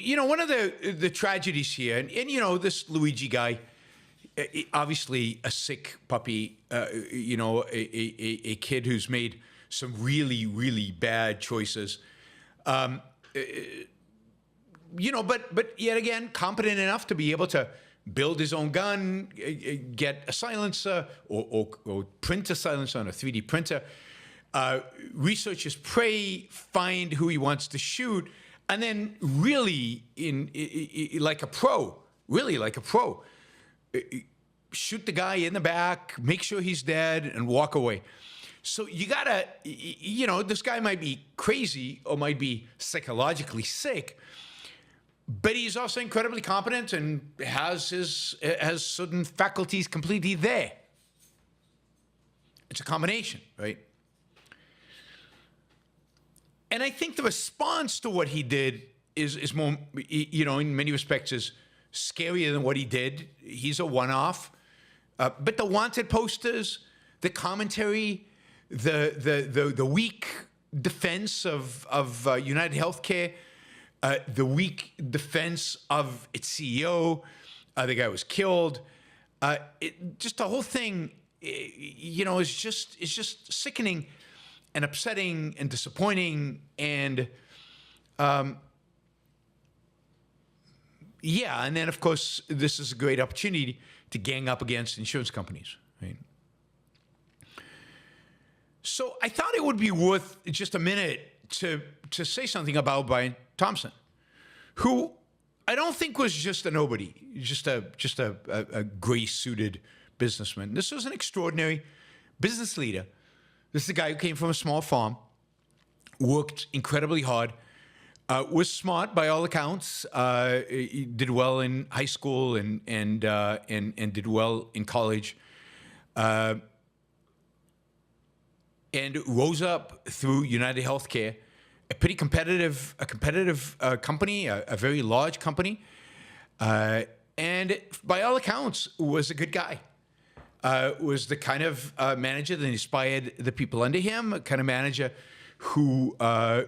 one of the tragedies here, and this Luigi guy, obviously a sick puppy, a kid who's made some really, really bad choices. But yet again, competent enough to be able to build his own gun, get a silencer, or print a silencer on a 3D printer. Research his prey, find who he wants to shoot, and then really, like a pro, shoot the guy in the back, make sure he's dead, and walk away. So you gotta, this guy might be crazy or might be psychologically sick, but he's also incredibly competent and has certain faculties completely there. It's a combination, right? And I think the response to what he did is more, in many respects, is scarier than what he did. He's a one-off. But the wanted posters, the commentary, the weak defense of United Healthcare, the weak defense of its CEO, the guy was killed. Just the whole thing, is just sickening and upsetting and disappointing. And and then of course this is a great opportunity to gang up against insurance companies, right? So I thought it would be worth just a minute to say something about Brian Thompson, who I don't think was just a nobody, just a gray-suited businessman. This was an extraordinary business leader. This is a guy who came from a small farm, worked incredibly hard, was smart by all accounts, did well in high school and did well in college, and rose up through United Healthcare, a pretty competitive company, a very large company, and by all accounts was a good guy. Was the kind of manager that inspired the people under him, a kind of manager who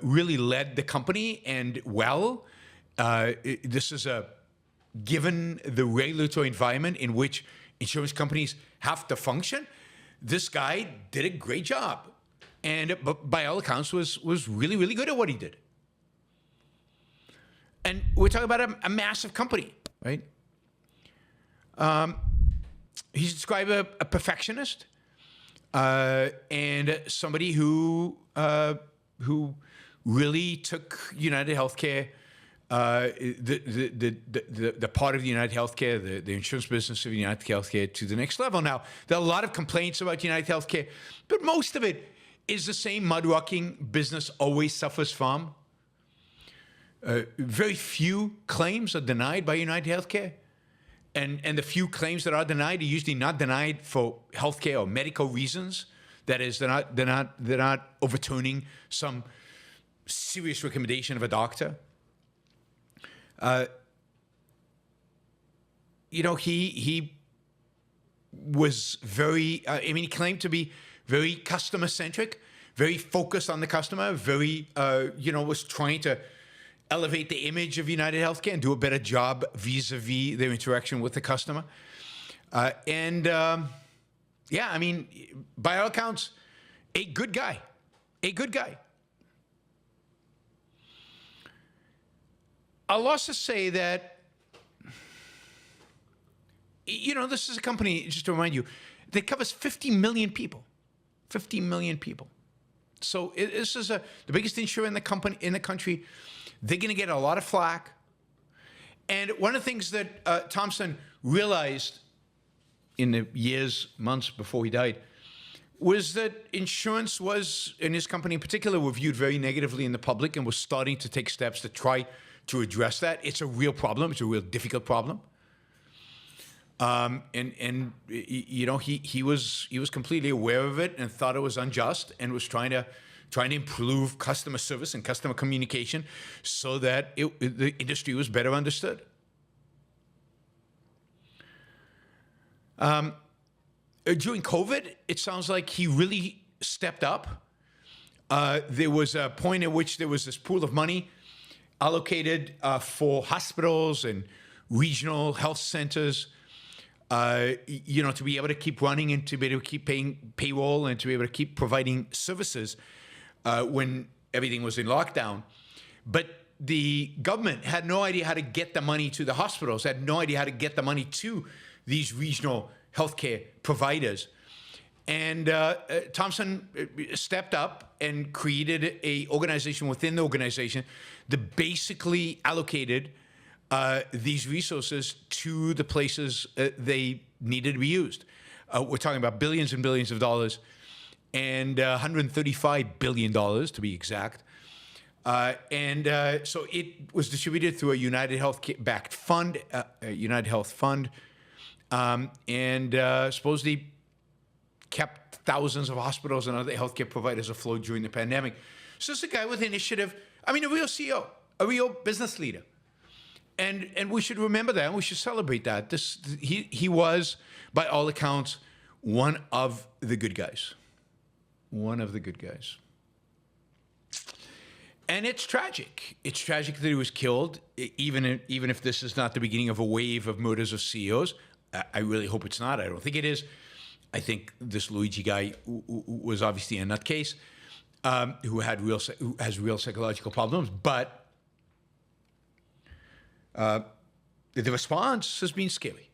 really led the company and well. This is given the regulatory environment in which insurance companies have to function, this guy did a great job. And by all accounts was really, really good at what he did. And we're talking about a massive company, right? He's described a perfectionist and somebody who really took United Healthcare, the part of the United Healthcare, the insurance business of United Healthcare, to the next level. Now, there are a lot of complaints about United Healthcare, but most of it is the same mud-rocking business always suffers from. Very few claims are denied by United Healthcare. And the few claims that are denied are usually not denied for healthcare or medical reasons. That is, they're not overturning some serious recommendation of a doctor. He was very. He claimed to be very customer centric, very focused on the customer. Very, was trying to elevate the image of United Healthcare and do a better job vis-a-vis their interaction with the customer. By all accounts, a good guy. I'll also say that, this is a company, just to remind you, that covers 50 million people. 50 million people. So this is the biggest insurer in the country. They're going to get a lot of flack. And one of the things that Thompson realized in the months before he died, was that insurance was, and his company in particular, were viewed very negatively in the public and was starting to take steps to try to address that. It's a real problem. It's a real difficult problem. He was completely aware of it and thought it was unjust and was trying to improve customer service and customer communication so that the industry was better understood. During COVID, it sounds like he really stepped up. There was a point at which there was this pool of money allocated for hospitals and regional health centers, to be able to keep running and to be able to keep paying payroll and to be able to keep providing services when everything was in lockdown. But the government had no idea how to get the money to the hospitals, had no idea how to get the money to these regional healthcare providers. And Thompson stepped up and created an organization within the organization that basically allocated these resources to the places they needed to be used. We're talking about billions and billions of dollars, and $135 billion to be exact. So it was distributed through a United Health-backed fund, United Health Fund, and supposedly kept thousands of hospitals and other healthcare providers afloat during the pandemic. So it's a guy with initiative. I mean, a real CEO, a real business leader. And we should remember that, and we should celebrate that. He was, by all accounts, one of the good guys. One of the good guys. And it's tragic. It's tragic that he was killed, even if this is not the beginning of a wave of murders of CEOs. I really hope it's not. I don't think it is. I think this Luigi guy was obviously a nutcase who has real psychological problems, but the response has been scary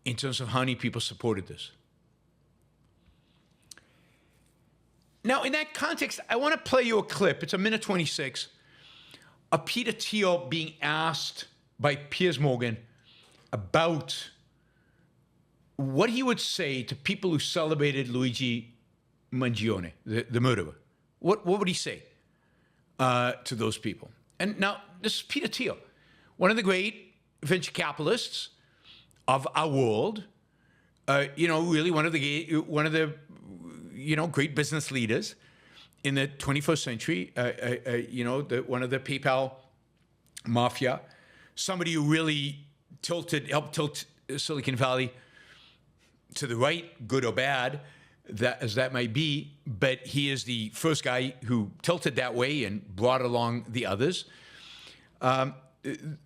in terms of how many people supported this. Now, in that context, I want to play you a clip. It's a minute 26 of Peter Thiel being asked by Piers Morgan about what he would say to people who celebrated Luigi Mangione, the murderer. What would he say to those people? And now, this is Peter Thiel, one of the great venture capitalists of our world, really one of the great business leaders in the 21st century, one of the PayPal mafia, somebody who really helped tilt Silicon Valley to the right, good or bad, as that might be, but he is the first guy who tilted that way and brought along the others.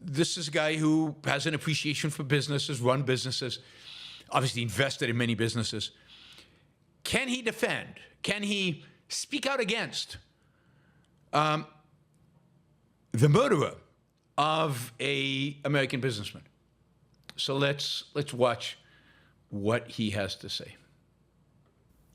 This is a guy who has an appreciation for businesses, run businesses, obviously invested in many businesses. Can he defend? Can he speak out against the murderer of an American businessman? So let's watch what he has to say.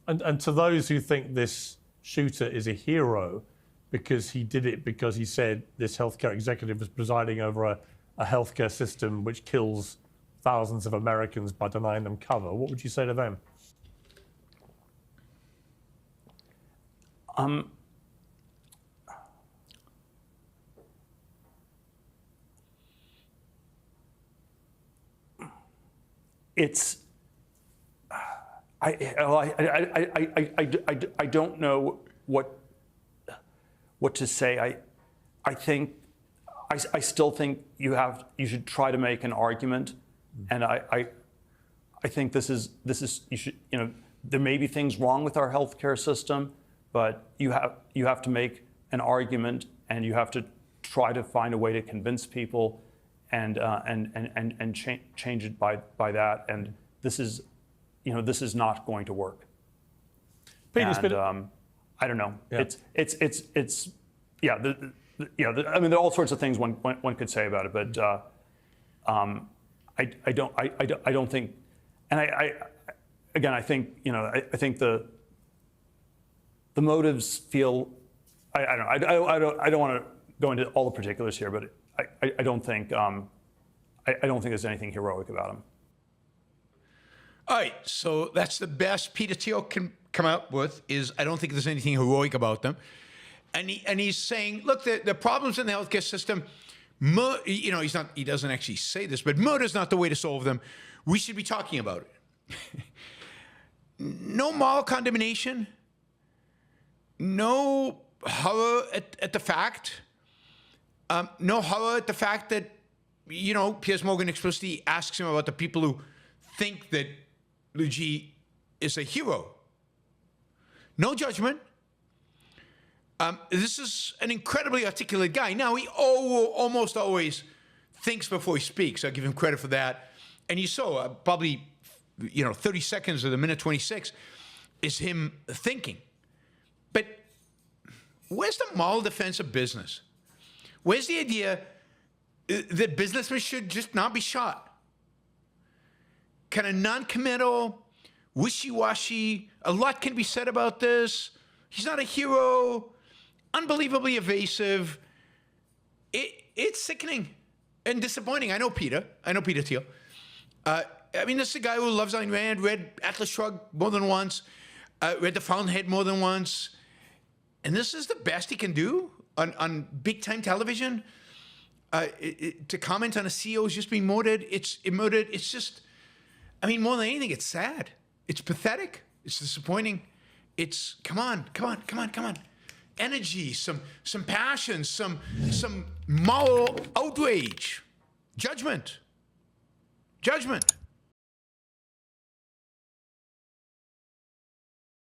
And to those who think this shooter is a hero because he did it because he said this healthcare executive was presiding over a healthcare system which kills thousands of Americans by denying them cover, what would you say to them? I don't know what to say. I still think you should try to make an argument, and I think this is there may be things wrong with our healthcare system, but you have to make an argument, and you have to try to find a way to convince people, and change it by that. And this is not going to work. Peter, I don't know. Yeah. I mean, there are all sorts of things one could say about it, but I don't think, and I think the motives feel. I don't want to go into all the particulars here, but I don't think there's anything heroic about him. All right, so that's the best Peter Thiel can come up with, is I don't think there's anything heroic about them. And he's saying, look, the problems in the healthcare system, he doesn't actually say this, but murder's not the way to solve them. We should be talking about it. No moral condemnation, no horror at the fact, no horror at the fact that, Piers Morgan explicitly asks him about the people who think that Luigi is a hero. No judgment. This is an incredibly articulate guy. Now, he almost always thinks before he speaks. I'll give him credit for that. And you saw probably, 30 seconds of the minute 26 is him thinking. But where's the moral defense of business? Where's the idea that businessmen should just not be shot? Kind of non-committal, wishy-washy. A lot can be said about this. He's not a hero. Unbelievably evasive. It's sickening and disappointing. I know Peter Thiel. This is a guy who loves Ayn Rand, read Atlas Shrugged more than once, read The Fountainhead more than once. And this is the best he can do on big-time television. To comment on a CEO who's just being murdered, it's just, more than anything, it's sad. It's pathetic. It's disappointing. It's, come on. Energy, some passion, some moral outrage. Judgment.